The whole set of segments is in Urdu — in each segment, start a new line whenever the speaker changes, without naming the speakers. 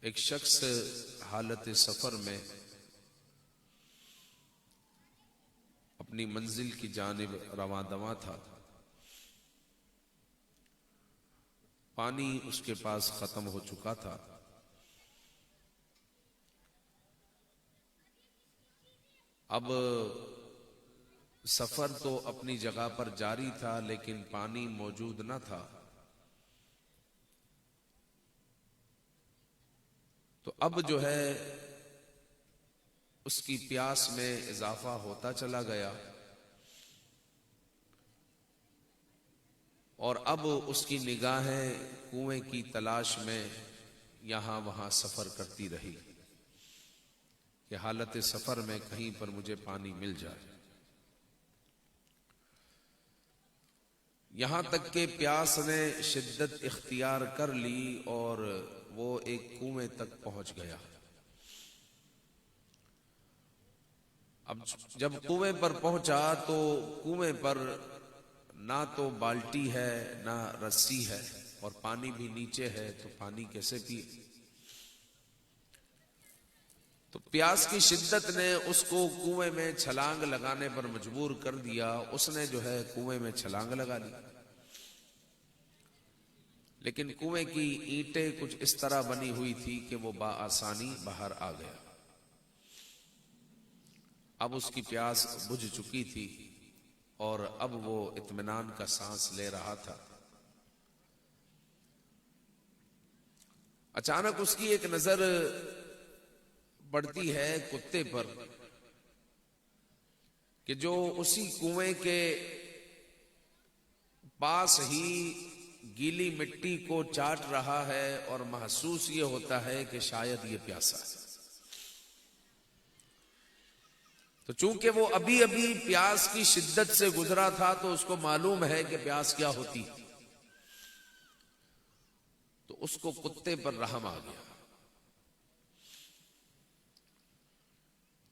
ایک شخص حالت سفر میں اپنی منزل کی جانب رواں دواں تھا۔ پانی اس کے پاس ختم ہو چکا تھا۔ اب سفر تو اپنی جگہ پر جاری تھا لیکن پانی موجود نہ تھا۔ تو اب جو ہے اس کی پیاس میں اضافہ ہوتا چلا گیا، اور اب اس کی نگاہیں کنویں کی تلاش میں یہاں وہاں سفر کرتی رہی کہ حالت سفر میں کہیں پر مجھے پانی مل جائے۔ یہاں تک کہ پیاس نے شدت اختیار کر لی اور وہ ایک کنویں تک پہنچ گیا۔ اب جب کنویں پر پہنچا تو کنویں پر نہ تو بالٹی ہے نہ رسی ہے، اور پانی بھی نیچے ہے، تو پانی کیسے پیے؟ تو پیاس کی شدت نے اس کو کنویں میں چھلانگ لگانے پر مجبور کر دیا۔ اس نے جو ہے کنویں میں چھلانگ لگا لی، لیکن کنویں کی اینٹیں کچھ اس طرح بنی ہوئی تھی کہ وہ بآسانی باہر آ گیا۔ اب اس کی پیاس بجھ چکی تھی اور اب وہ اطمینان کا سانس لے رہا تھا۔ اچانک اس کی ایک نظر پڑتی ہے کتے پر کہ جو اسی کنویں کے پاس ہی گیلی مٹی کو چاٹ رہا ہے، اور محسوس یہ ہوتا ہے کہ شاید یہ پیاسا ہے۔ تو چونکہ وہ ابھی ابھی پیاس کی شدت سے گزرا تھا تو اس کو معلوم ہے کہ پیاس کیا ہوتی، تو اس کو کتے پر رحم آ گیا۔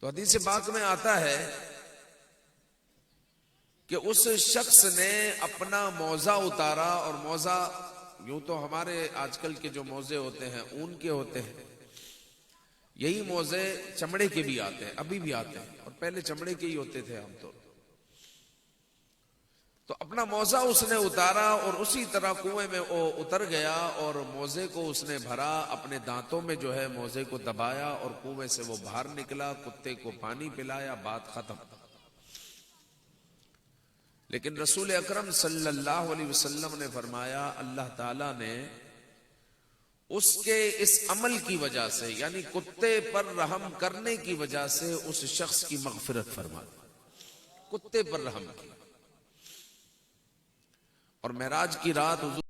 تو حدیث پاک میں آتا ہے کہ اس شخص نے اپنا موزہ اتارا، اور موزہ یوں تو ہمارے آج کل کے جو موزے ہوتے ہیں اون کے ہوتے ہیں، یہی موزے چمڑے کے بھی آتے ہیں، ابھی بھی آتے ہیں، اور پہلے چمڑے کے ہی ہوتے تھے عام طور۔ تو اپنا موزہ اس نے اتارا اور اسی طرح کنویں میں وہ اتر گیا، اور موزے کو اس نے بھرا، اپنے دانتوں میں جو ہے موزے کو دبایا، اور کنویں سے وہ باہر نکلا، کتے کو پانی پلایا، بات ختم۔ لیکن رسول اکرم صلی اللہ علیہ وسلم نے فرمایا اللہ تعالیٰ نے اس کے اس عمل کی وجہ سے، یعنی کتے پر رحم کرنے کی وجہ سے، اس شخص کی مغفرت فرما دی، کتے پر رحم کیا۔ اور معراج کی رات حضور